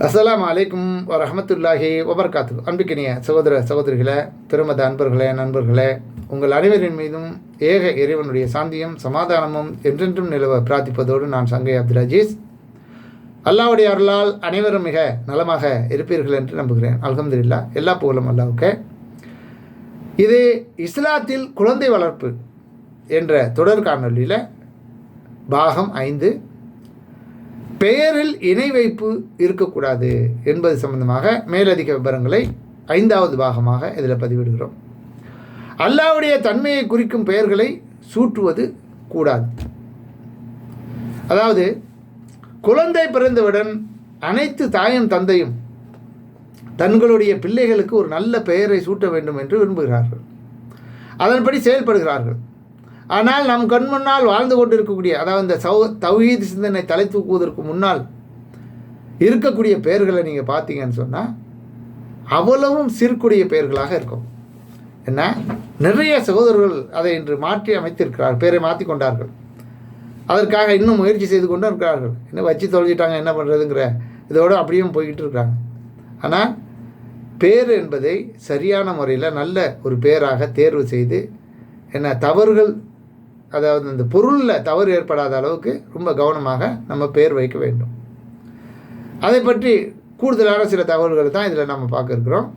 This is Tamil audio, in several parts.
அஸ்ஸலாமு அலைக்கும் வரஹ்மத்துல்லாஹி வபரகாத்து. அன்பிக்கினிய சகோதர சகோதரிகளே, பெருமத அன்பர்களே, நண்பர்களே, உங்கள் அனைவரின் மீதும் ஏக இறைவனுடைய சாந்தியும் சமாதானமும் என்றென்றும் நிலவ பிரார்த்திப்பதோடு நான் சங்கை அப்துல் அஜீஸ். அல்லாஹ்வுடைய அருளால் அனைவரும் மிக நலமாக இருப்பீர்கள் என்று நம்புகிறேன். அல்ஹம்துலில்லாஹ், எல்லா புகழும் அல்லாஹ்வுக்கே. இது இஸ்லாத்தில் குழந்தை வளர்ப்பு என்ற தொடர் காணொலியில் பாகம் 5, பெயரில் இணை வைப்பு இருக்கக்கூடாது என்பது சம்பந்தமாக மேலதிக விவரங்களை 5வது பாகமாக இதில் பதிவிடுகிறோம். அல்லாஹ்வுடைய தன்மையை குறிக்கும் பெயர்களை சூட்டுவது கூடாது. அதாவது குழந்தை பிறந்தவுடன் அனைத்து தாயும் தந்தையும் தங்களுடைய பிள்ளைகளுக்கு ஒரு நல்ல பெயரை சூட்ட வேண்டும் என்று விரும்புகிறார்கள், அதன்படி செயல்படுகிறார்கள். ஆனால் நம் கண் முன்னால் வாழ்ந்து கொண்டிருக்கக்கூடிய, அதாவது இந்த தௌஹீத் சிந்தனை தலை தூக்குவதற்கு முன்னால் இருக்கக்கூடிய பெயர்களை நீங்கள் பார்த்தீங்கன்னு சொன்னால் அவ்வளவும் சிறுக்குடைய பெயர்களாக இருக்கும். என்ன, நிறைய சகோதரர்கள் அதை இன்று மாற்றி அமைத்திருக்கிறார்கள், பெயரை மாற்றி கொண்டார்கள். அதற்காக இன்னும் முயற்சி செய்து கொண்டு இருக்கிறார்கள். இன்னும் வச்சு தொலைஞ்சிட்டாங்க, என்ன பண்ணுறதுங்கிற இதோடு அப்படியும் போய்கிட்டு இருக்கிறாங்க. ஆனால் பேர் என்பதை சரியான முறையில் நல்ல ஒரு பேராக தேர்வு செய்து, என்ன தவறுகள், அதாவது இந்த பொருளில் தவறு ஏற்படாத அளவுக்கு ரொம்ப கவனமாக நம்ம பேர் வைக்க வேண்டும். அதை பற்றி கூடுதலான சில தகவல்கள் தான் இதில் நம்ம பார்க்க இருக்கிறோம்.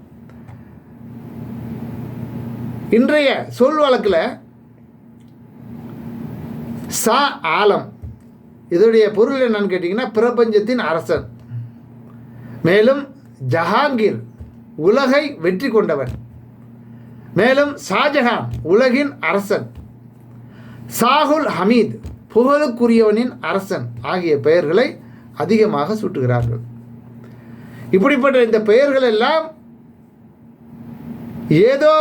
இன்றைய சொல் வழக்கில் சா ஆலம், இதோடைய பொருள் என்னன்னு கேட்டிங்கன்னா பிரபஞ்சத்தின் அரசன். மேலும் ஜஹாங்கீர், உலகை வெற்றி கொண்டவன். மேலும் ஷாஜஹான், உலகின் அரசன். சாகுல் ஹமீத், புகழுக்குரியவனின் அரசன் ஆகிய பெயர்களை அதிகமாக சூட்டுகிறார்கள். இப்படிப்பட்ட இந்த பெயர்கள் எல்லாம் ஏதோ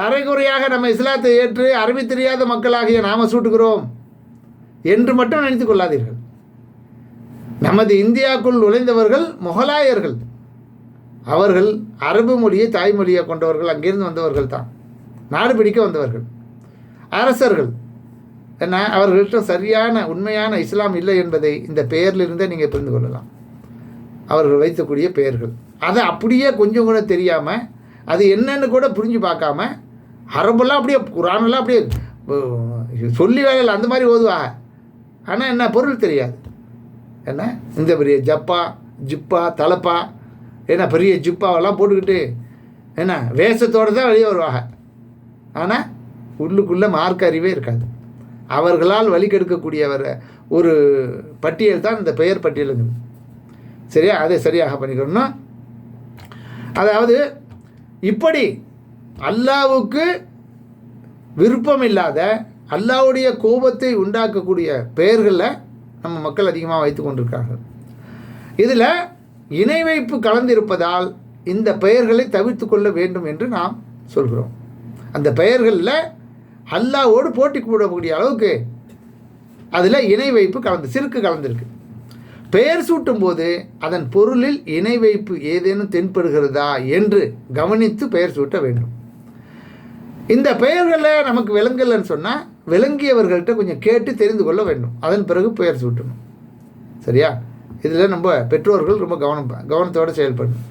அரைகுறையாக நம்ம இஸ்லாத்தை ஏற்று அரபி தெரியாத மக்களாகிய நாம சூட்டுகிறோம் என்று மட்டும் நினைத்துக் கொள்ளாதீர்கள். நமது இந்தியாவுக்குள் நுழைந்தவர்கள் முகலாயர்கள். அவர்கள் அரபு மொழியை தாய்மொழியாக கொண்டவர்கள், அங்கிருந்து வந்தவர்கள் தான், நாடு பிடிக்க வந்தவர்கள், அரசர்கள். என்ன, அவர்கள்ட்ட சரியான உண்மையான இஸ்லாம் இல்லை என்பதை இந்த பெயர்லிருந்தே நீங்கள் புரிந்து கொள்ளலாம். அவர்கள் வைக்கக்கூடிய பெயர்கள் அதை அப்படியே கொஞ்சம் கூட தெரியாமல், அது என்னன்னு கூட புரிஞ்சு பார்க்காம, அரபெல்லாம் அப்படியே குரானெல்லாம் அப்படியே சொல்லி வேலையில் அந்த மாதிரி ஓதுவாங்க. ஆனால் என்ன பொருள் தெரியாது. என்ன, இந்த பெரிய ஜிப்பா தலப்பா, ஏன்னா பெரிய ஜிப்பாவெல்லாம் போட்டுக்கிட்டு என்ன வேஷத்தோடு தான் வெளியே வருவாங்க. ஆனால் உள்ளுக்குள்ளே மார்க்க அறிவே இருக்காது. அவர்களால் வழிகெடுக்கக்கூடியவர் ஒரு பட்டியல் தான் இந்த பெயர் பட்டியலுங்கிறது. சரியா, அதை சரியாக பண்ணிக்கணும்னா, அதாவது இப்படி அல்லாஹ்வுக்கு விருப்பம் இல்லாத, அல்லாஹ்வுடைய கோபத்தை உண்டாக்கக்கூடிய பெயர்களில் நம்ம மக்கள் அதிகமாக வைத்து கொண்டிருக்கார்கள். இதில் இணை வைப்பு கலந்திருப்பதால் இந்த பெயர்களை தவிர்த்து கொள்ள வேண்டும் என்று நாம் சொல்கிறோம். அந்த பெயர்களில் அல்லாஹ்வோடு போட்டி கூடக்கூடிய அளவுக்கு அதில் இணை வைப்பு சிறுக்கு கலந்திருக்கு. பெயர் சூட்டும் போது அதன் பொருளில் இணை வைப்பு ஏதேனும் தென்படுகிறதா என்று கவனித்து பெயர் சூட்ட வேண்டும். இந்த பெயர்களில் நமக்கு விளங்கலன்னு சொன்னால் விளங்கியவர்கள்ட்ட கொஞ்சம் கேட்டு தெரிந்து கொள்ள வேண்டும், அதன் பிறகு பெயர் சூட்டணும். சரியா, இதில் நம்ம பெற்றோர்கள் ரொம்ப கவனத்தோடு செயல்படணும்.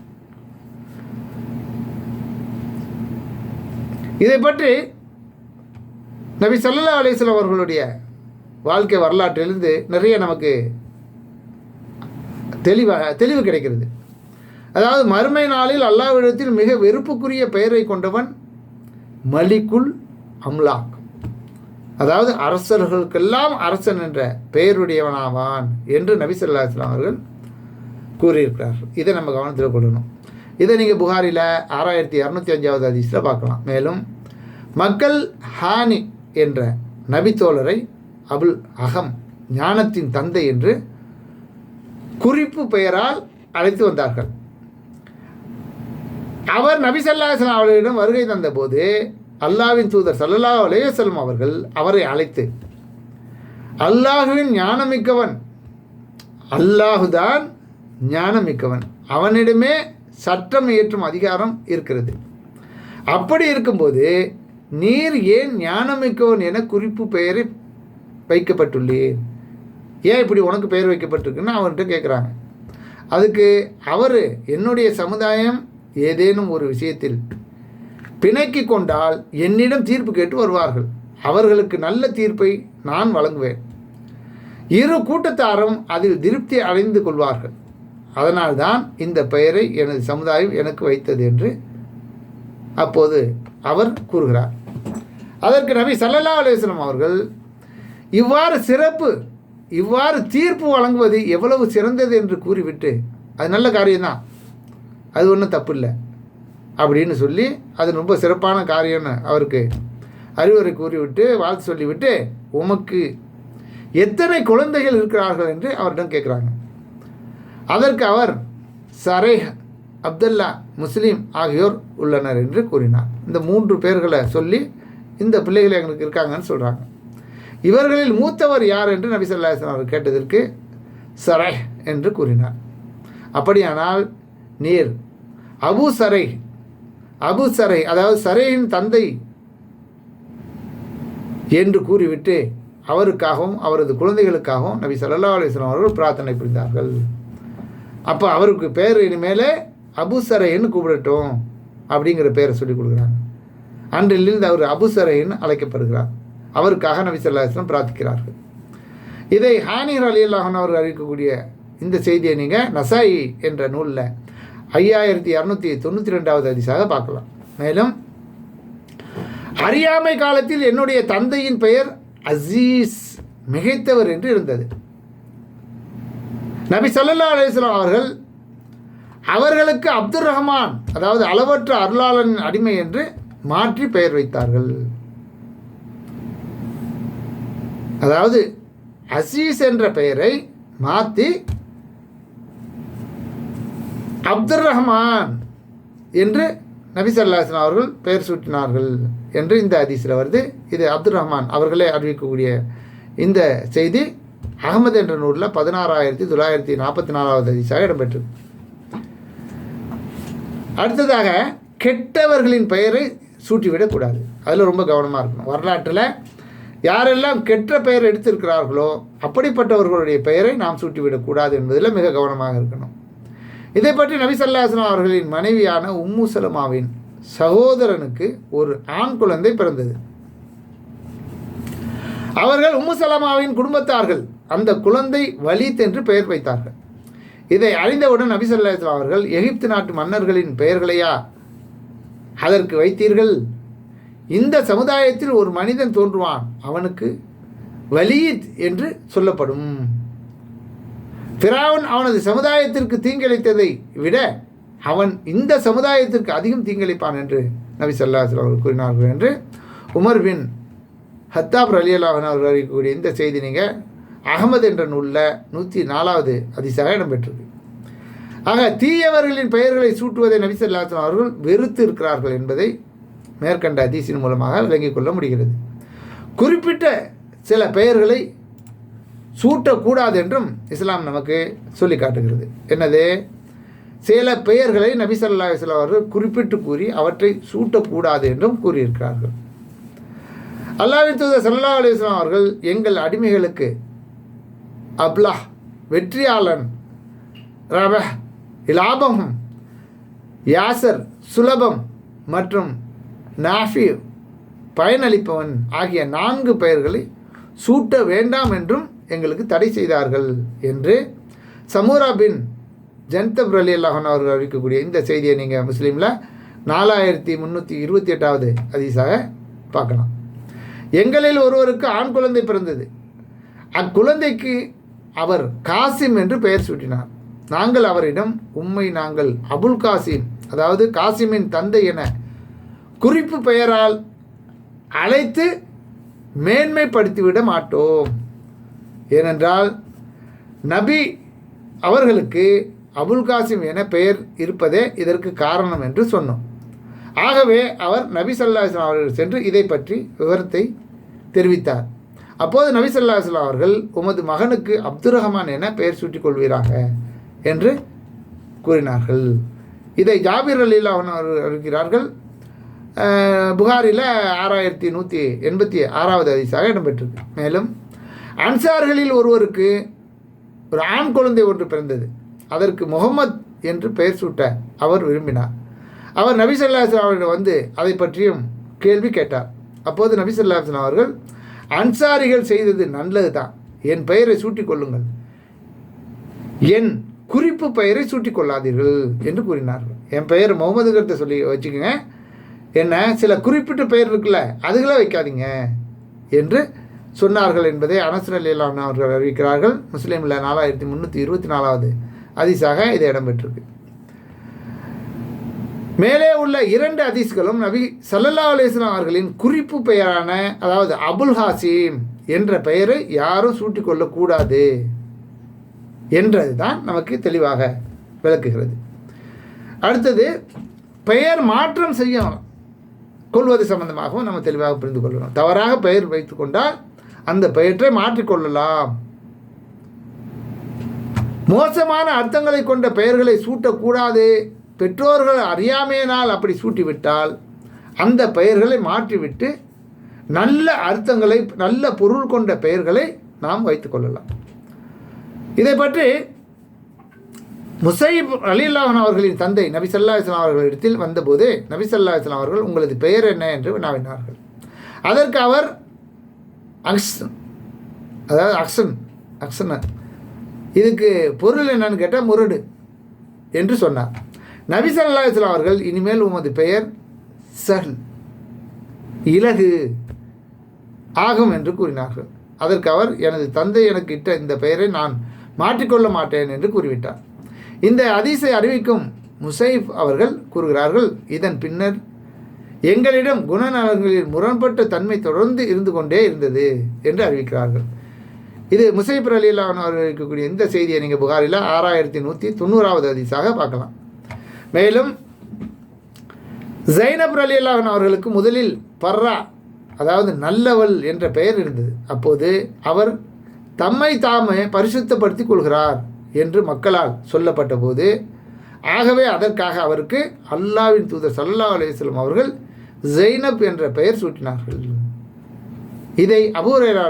இதை பற்றி நபி ஸல்லல்லாஹு அலைஹி வஸல்லம் அவர்களுடைய வாழ்க்கை வரலாற்றிலிருந்து நிறைய நமக்கு தெளிவு கிடைக்கிறது. அதாவது மறுமை நாளில் அல்லாஹ்விடத்தில் மிக வெறுப்புக்குரிய பெயரை கொண்டவன் மலிக்குல் அம்லாக், அதாவது அரசர்களுக்கெல்லாம் அரசன் என்ற பெயருடையவனாவான் என்று நபி ஸல்லல்லாஹு அலைஹி வஸல்லம் அவர்கள் கூறியிருக்கிறார்கள். இதை நம்ம கவனத்தில் கொள்ளணும். இதை நீங்கள் புகாரில் 6205வது ஹதீஸில் பார்க்கலாம். மேலும் மக்கள் ஹானி என்ற நபித்தோழரை அபுல் அகம், ஞானத்தின் தந்தை என்று குறிப்பு பெயரால் அழைத்து வந்தார்கள். அவர் நபி ஸல்லல்லாஹு அலைஹி வஸல்லம் அவர்களிடம் வருகை தந்தபோது அல்லாஹ்வின் தூதர் ஸல்லல்லாஹு அலைஹி வஸல்லம் அவர்கள் அவரை அழைத்து, அல்லாஹுவின் ஞானமிக்கவன், அல்லாஹுதான் ஞானமிக்கவன், அவனிடமே சட்டம் இயற்றும் அதிகாரம் இருக்கிறது. அப்படி இருக்கும்போது நீர் ஏன் ஞானமிக்கவன் என குறிப்பு பெயரை வைக்கப்பட்டுள்ளேன், ஏன் இப்படி உனக்கு பெயர் வைக்கப்பட்டிருக்குன்னு அவன்கிட்ட கேட்குறாங்க. அதுக்கு அவர் என்னுடைய சமுதாயம் ஏதேனும் ஒரு விஷயத்தில் பிணைக்கி கொண்டால் என்னிடம் தீர்ப்பு கேட்டு வருவார்கள். அவர்களுக்கு நல்ல தீர்ப்பை நான் வழங்குவேன். இரு கூட்டத்தாரும் அதில் திருப்தி அடைந்து கொள்வார்கள். அதனால்தான் இந்த பெயரை எனது சமுதாயம் எனக்கு வைத்தது என்று அப்போது அவர் கூறுகிறார். அதற்கு நபி ஸல்லல்லாஹு அலைஹி வஸல்லம் அவர்கள் இவ்வாறு தீர்ப்பு வழங்குவது எவ்வளவு சிறந்தது என்று கூறிவிட்டு, அது நல்ல காரியம்தான், அது ஒன்றும் தப்பு இல்லை அப்படின்னு சொல்லி, அது ரொம்ப சிறப்பான காரியம்னு அவருக்கு அறிவுரை கூறிவிட்டு வாழ்த்து சொல்லிவிட்டு, உமக்கு எத்தனை குழந்தைகள் இருக்கிறார்கள் என்று அவரிடம் கேட்குறாங்க. அதற்கு அவர் சரேஹ், அப்துல்லா, முஸ்லீம் ஆகியோர் உள்ளனர் என்று கூறினார். இந்த 3 பேர்களை சொல்லி இந்த பிள்ளைகள் எங்களுக்கு இருக்காங்கன்னு சொல்கிறாங்க. இவர்களில் மூத்தவர் யார் என்று நபி ஸல்லல்லாஹு அலைஹி வஸல்லம் அவர் கேட்டதற்கு சரேஹ் என்று கூறினார். அப்படியானால் நீர் அபு சரை அதாவது சரேயின் தந்தை என்று கூறிவிட்டு அவருக்காகவும் அவரது குழந்தைகளுக்காகவும் நபி ஸல்லல்லாஹு அலைஹி வஸல்லம் அவர்கள் பிரார்த்தனை புரிந்தார்கள். அப்போ அவருக்கு பேர் இனிமேலே அபு சரைன்னு கூப்பிடட்டும் அப்படிங்கிற பேரை சொல்லிக் கொடுக்குறாங்க. அன்றிலிருந்து அவர் அபு சரைன்னு அழைக்கப்படுகிறார். அவருக்காக நபி ஸல்லல்லாஹு அலைஹி வஸல்லம் பிரார்த்திக்கிறார்கள். இதை ஹானி ரலியல்லாஹு அன்ஹு அவர்கள் அறிவிக்கக்கூடிய இந்த செய்தியை நீங்கள் நசாயி என்ற நூலில் 5292வது ஹதீஸாக பார்க்கலாம். மேலும் அறியாமை காலத்தில் என்னுடைய தந்தையின் பெயர் அசீஸ், மிகைத்தவர் என்று இருந்தது. நபி ஸல்லல்லாஹு அலைஹி வஸல்லம் அவர்கள் அவர்களுக்கு அப்துர் ரஹ்மான், அதாவது அளவற்ற அருளாளன் அடிமை என்று மாற்றி பெயர் வைத்தார்கள். அதாவது அசீஸ் என்ற பெயரை மாற்றி அப்துர் ரஹ்மான் என்று நபி ஸல்லல்லாஹு அலைஹி வஸல்லம் அவர்கள் பெயர் சூட்டினார்கள் என்று இந்த ஹதீஸில் வருது. இது அப்துர் ரஹ்மான் அவர்களே அறிவிக்கக்கூடிய இந்த செய்தி அகமது என்ற நூலில் 16944வது ஹதீஸாக இடம்பெற்றது. அடுத்ததாக கெட்டவர்களின் பெயரை சூட்டிவிடக்கூடாது. அதில் ரொம்ப கவனமாக இருக்கணும். வரலாற்றில் யாரெல்லாம் கெட்ட பெயர் எடுத்திருக்கிறார்களோ அப்படிப்பட்டவர்களுடைய பெயரை நாம் சூட்டிவிடக்கூடாது என்பதில் மிக கவனமாக இருக்கணும். இதை பற்றி நபி ஸல்லல்லாஹு அலைஹி வஸல்லம் அவர்களின் மனைவியான உம்மு சலமாவின் சகோதரனுக்கு ஒரு ஆண் குழந்தை பிறந்தது. அவர்கள் உம்மு சலமாவின் குடும்பத்தார்கள் அந்த குழந்தை வலீத் என்று பெயர் வைத்தார்கள். இதை அறிந்தவுடன் நபி ஸல்லல்லாஹு அலைஹி வஸல்லம் அவர்கள், எகிப்து நாட்டு மன்னர்களின் பெயர்களையா அதற்கு வைத்தீர்கள்? இந்த சமுதாயத்தில் ஒரு மனிதன் தோன்றுவான், அவனுக்கு வலீத் என்று சொல்லப்படும். ஃபிரௌன் அவனது சமுதாயத்திற்கு தீங்கிழைத்ததை விட அவன் இந்த சமுதாயத்திற்கு அதிகம் தீங்கிழைப்பான் என்று நபி ஸல்லல்லாஹு அலைஹி வஸல்லம் அவர்கள் கூறினார்கள் என்று உமர் பின் ஹத்தாப் ரலியல்லாஹு அன்ஹு அவர்கள் அறிவிக்கக்கூடிய இந்த செய்தி நீங்கள் அகமது என்ற நூலில் 104வது ஹதீஸாக இடம்பெற்றது. ஆக தீயவர்களின் பெயர்களை சூட்டுவதை நபி ஸல்லல்லாஹு அலைஹி வஸல்லம் அவர்கள் வெறுத்து இருக்கிறார்கள் என்பதை மேற்கண்ட ஹதீஸின் மூலமாக விளங்கிக் கொள்ள முடிகிறது. குறிப்பிட்ட சில பெயர்களை சூட்டக்கூடாது என்றும் இஸ்லாம் நமக்கு சொல்லி காட்டுகிறது. என்னது? சில பெயர்களை நபி ஸல்லல்லாஹு அலைஹி வஸல்லம் அவர்கள் குறிப்பிட்டு கூறி அவற்றை சூட்டக்கூடாது என்றும் கூறியிருக்கிறார்கள். அல்லாஹ்வின் தூதர் ஸல்லல்லாஹு அலைஹி வஸல்லம் அவர்கள் எங்கள் அடிமைகளுக்கு அப்லாஹ், வெற்றியாளன், ரபஹ், இலாபம், யாசர், சுலபம் மற்றும் நாஃபி, பயனளிப்பவன் ஆகிய 4 பெயர்களை சூட்ட வேண்டாம் என்றும் எங்களுக்கு தடை செய்தார்கள் என்று சமூரா பின் ஜன்தப் ரலியல்லாஹு அன்ஹு அவர்கள் அறிவிக்கக்கூடிய இந்த செய்தியை நீங்கள் முஸ்லீமில் 4328வது ஹதீஸாக பார்க்கலாம். எங்களில் ஒருவருக்கு ஆண் குழந்தை பிறந்தது. அக்குழந்தைக்கு அவர் காசிம் என்று பெயர் சூட்டினார். நாங்கள் அவரிடம், உம்மை நாங்கள் அபுல் காசிம், அதாவது காசிமின் தந்தை என குறிப்பு பெயரால் அழைத்து மேன்மைப்படுத்திவிட மாட்டோம். ஏனென்றால் நபி அவர்களுக்கு அபுல் காசிம் என பெயர் இருப்பதே இதற்கு காரணம் என்று சொன்னோம். ஆகவே அவர் நபி ஸல்லல்லாஹு அலைஹி வஸல்லம் அவர்கள் சென்று இதை பற்றி விவரத்தை தெரிவித்தார். அப்போது நபி ஸல்லல்லாஹு அலைஹி வஸல்லம் அவர்கள், உமது மகனுக்கு அப்துர் ரஹ்மான் என பெயர் சூட்டிக் கொள்வீராக என்று கூறினார்கள். இதை ஜாபிர் ரலியல்லாஹு அன்ஹு அவர்கள் அறிவிக்கிறார்கள். புகாரில் 6186வது ஹதீஸாக இடம்பெற்றிருக்கு. மேலும் அன்சார்களில் ஒருவருக்கு ஒரு ஆண் குழந்தை ஒன்று பிறந்தது. அதற்கு முகமது என்று பெயர் சூட்ட அவர் விரும்பினார். அவர் நபி ஸல்லல்லாஹு அலைஹி வஸல்லம் அவரிடம் வந்து அதை பற்றியும் கேள்வி கேட்டார். அப்போது நபி ஸல்லல்லாஹு அலைஹி வஸல்லம் அவர்கள், அன்சாரிகள் செய்தது நல்லது தான், என் பெயரை சூட்டிக் கொள்ளுங்கள், என் குறிப்பு பெயரை சூட்டிக் கொள்ளாதீர்கள் என்று கூறினார்கள். என் பெயர் முகமதுங்கிறத சொல்லி வச்சுக்கோங்க, என்ன சில குறிப்பிட்ட பெயர் இருக்குல்ல அதுகளை வைக்காதீங்க என்று சொன்னார்கள் என்பதை அனஸ் ரலியல்லாஹு அன்ஹு அவர்கள் அறிவிக்கிறார்கள். முஸ்லீமில் 4324வது ஹதீஸாக இது இடம்பெற்றிருக்கு. மேலே உள்ள 2 ஹதீஸ்களும் நபி ஸல்லல்லாஹு அலைஹி வஸல்லம் அவர்களின் குறிப்பு பெயரான, அதாவது அபுல் ஹாசிம் என்ற பெயரை யாரும் சூட்டிக்கொள்ளக்கூடாது என்றது தான் நமக்கு தெளிவாக விளக்குகிறது. அடுத்தது, பெயர் மாற்றம் செய்ய கொள்வது சம்பந்தமாகவும் நம்ம தெளிவாக புரிந்து கொள்ளணும். தவறாக பெயர் வைத்து கொண்டால் அந்த பெயரை மாற்றிக்கொள்ளலாம். மோசமான அர்த்தங்களை கொண்ட பெயர்களை சூட்டக்கூடாது. பெற்றோர்கள் அறியாமையினால் அப்படி சூட்டிவிட்டால் அந்த பெயர்களை மாற்றிவிட்டு நல்ல அர்த்தங்களை, நல்ல பொருள் கொண்ட பெயர்களை நாம் வைத்துக் கொள்ளலாம். இதை பற்றி முசைப் ரலியல்லாஹு அன்ஹு அவர்களின் தந்தை நபி ஸல்லல்லாஹு அலைஹி வஸல்லம் அவர்களிடத்தில் வந்தபோது நபி ஸல்லல்லாஹு அலைஹி வஸல்லம் அவர்கள், உங்களது பெயர் என்ன என்று வினாவினார்கள். அதற்கு அவர் அக்ஸன், அதாவது அக்ஸன், இதுக்கு பொருள் என்னன்னு கேட்டால் முரடு என்று சொன்னார். நபி ஸல்லல்லாஹு அலைஹி வஸல்லம் அவர்கள், இனிமேல் உமது பெயர் சஹல், இலகு ஆகும் என்று கூறினார்கள். அதற்கு அவர், எனது தந்தை எனக்கு இட்ட இந்த பெயரை நான் மாற்றிக்கொள்ள மாட்டேன் என்று கூறிவிட்டார். இந்த ஹதீஸை அறிவிக்கும் முசைப் அவர்கள் கூறுகிறார்கள், இதன் பின்னர் எங்களிடம் குணநலன்களில் முரண்பட்ட தன்மை தொடர்ந்து இருந்து கொண்டே இருந்தது என்று அறிவிக்கிறார்கள். இது முசைப் ரலியல்லாஹு அன்ஹு அவர்கள் இருக்கக்கூடிய இந்த செய்தியை நீங்கள் புகாரில் 6190வது ஹதீஸாக பார்க்கலாம். மேலும் ஜைனப் ரலியல்லாஹு அன்ஹா அவர்களுக்கு முதலில் பர்ரா, அதாவது நல்லவள் என்ற பெயர் இருந்தது. அப்போது அவர் தம்மை தாமே பரிசுத்தப்படுத்திக் கொள்கிறார் என்று மக்களால் சொல்லப்பட்ட போது, ஆகவே அதற்காக அவருக்கு அல்லாஹ்வின் தூதர் ஸல்லல்லாஹு அலைஹி வஸல்லம் அவர்கள் ஜைனப் என்ற பெயர் சூட்டினார்கள். இதை அபூ ஹுரைரா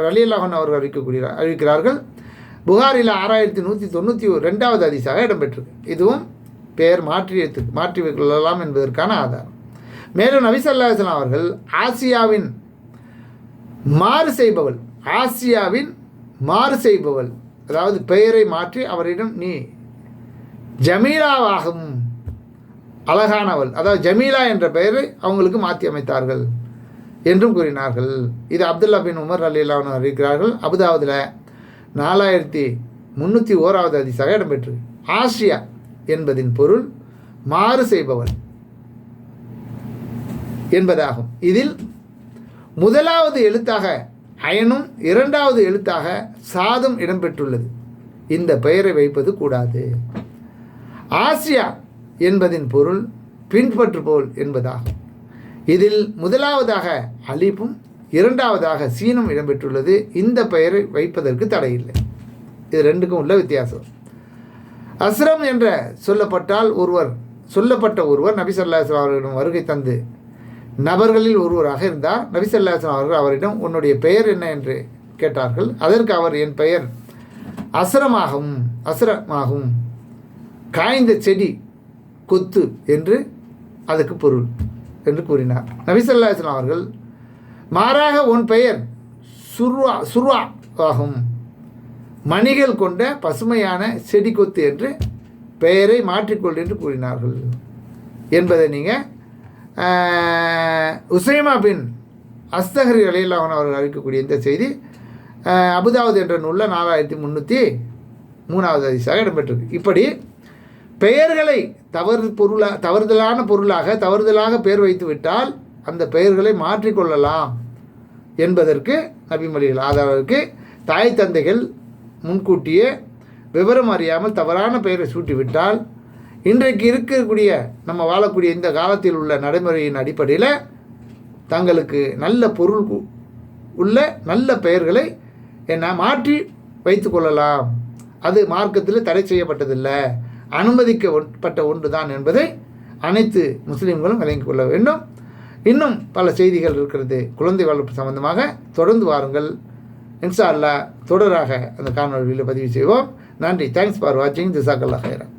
ரலியல்லாஹு அன்ஹு அவர்கள் அறிவிக்கிறார்கள். புகாரில் 6192வது ஹதீஸாக இடம்பெற்றிருக்கு. இதுவும் பெயர் மாற்றி கொள்ளலாம் என்பதற்கான ஆதாரம். மேலும் நபி ஸல்லல்லாஹு அலைஹி வஸல்லம் அவர்கள் ஆசியாவின் மாறு செய்பவள், அதாவது பெயரை மாற்றி அவரிடம் நீ ஜமீலாவாகவும் அழகானவள், அதாவது ஜமீலா என்ற பெயரை அவங்களுக்கு மாற்றி அமைத்தார்கள் என்றும் கூறினார்கள். இது அப்துல்லா பின் உமர் ரலியல்லாஹு அன்ஹு அறிவிக்கிறார்கள். அபுதாவுதில் 4301வது ஹதீஸாக இடம்பெற்று. ஆசியா என்பதின் பொருள் மாறு செய்பவள் என்பதாகும். இதில் முதலாவது எழுத்தாக அயனும் இரண்டாவது எழுத்தாக சாதும் இடம்பெற்றுள்ளது. இந்த பெயரை வைப்பது கூடாது. ஆசியா என்பதின் பொருள் பின்பற்றுபோல் என்பதாகும். இதில் முதலாவதாக அலிஃபும் இரண்டாவதாக சீனும் இடம்பெற்றுள்ளது. இந்த பெயரை வைப்பதற்கு தடையில்லை. இது ரெண்டுக்கும் உள்ள வித்தியாசம். அஸ்ரம் என்ற சொல்லப்பட்ட ஒருவர் நபி ஸல்லல்லாஹு அலைஹி வஸல்லம் அவர்களிடம் வருகை தந்து நபர்களில் ஒருவராக இருந்தார். நபி ஸல்லல்லாஹு அலைஹி வஸல்லம் அவர்கள் அவரிடம், உன்னுடைய பெயர் என்ன என்று கேட்டார்கள். அதற்கு அவர், என் பெயர் அஸ்ரமாகும், காய்ந்த செடி கொத்து என்று அதுக்கு பொருள் என்று கூறினார். நபி ஸல்லல்லாஹு அலைஹி வஸல்லம் அவர்கள், மாறாக உன் பெயர் சுர்வா ஆகும், மணிகள் கொண்ட பசுமையான செடி கொத்து என்று பெயரை மாற்றிக்கொள் என்று கூறினார்கள் என்பதை நீங்கள் உசைமா பின் அஸ்தஹரி ரலியல்லாஹு அன்ஹு அவர்கள் அறிவிக்கக்கூடிய இந்த செய்தி அபுதாவுத் என்ற நூலில் 4303வது ஹதீஸாக இடம்பெற்றிருக்கு. இப்படி பெயர்களை தவறுதலாக பெயர் வைத்து விட்டால் அந்த பெயர்களை மாற்றிக்கொள்ளலாம் என்பதற்கு நபிமொழிகள் ஆதாரத்திற்கு தாய் தந்தைகள் முன்கூட்டியே விவரம் அறியாமல் தவறான பெயரை சூட்டிவிட்டால் இன்றைக்கு இருக்கக்கூடிய நம்ம வாழக்கூடிய இந்த காலத்தில் உள்ள நடைமுறையின் அடிப்படையில் தங்களுக்கு நல்ல பொருள் உள்ள நல்ல பெயர்களை மாற்றி வைத்து கொள்ளலாம். அது மார்க்கத்தில் தடை செய்யப்பட்டதில்லை, அனுமதிக்கப்பட்ட ஒன்று தான் என்பதை அனைத்து முஸ்லீம்களும் விளங்கிக் கொள்ள வேண்டும். இன்னும் பல செய்திகள் இருக்கிறது குழந்தை வளர்ப்பு சம்பந்தமாக. தொடர்ந்து வாருங்கள். இன்ஷா அல்லாஹ் தொடராக அந்த காணொலியில் பதிவு செய்வோம். நன்றி. தேங்க்ஸ் ஃபார் வாட்சிங். ஜஸாக்கல்லாஹ் ஹைரன்.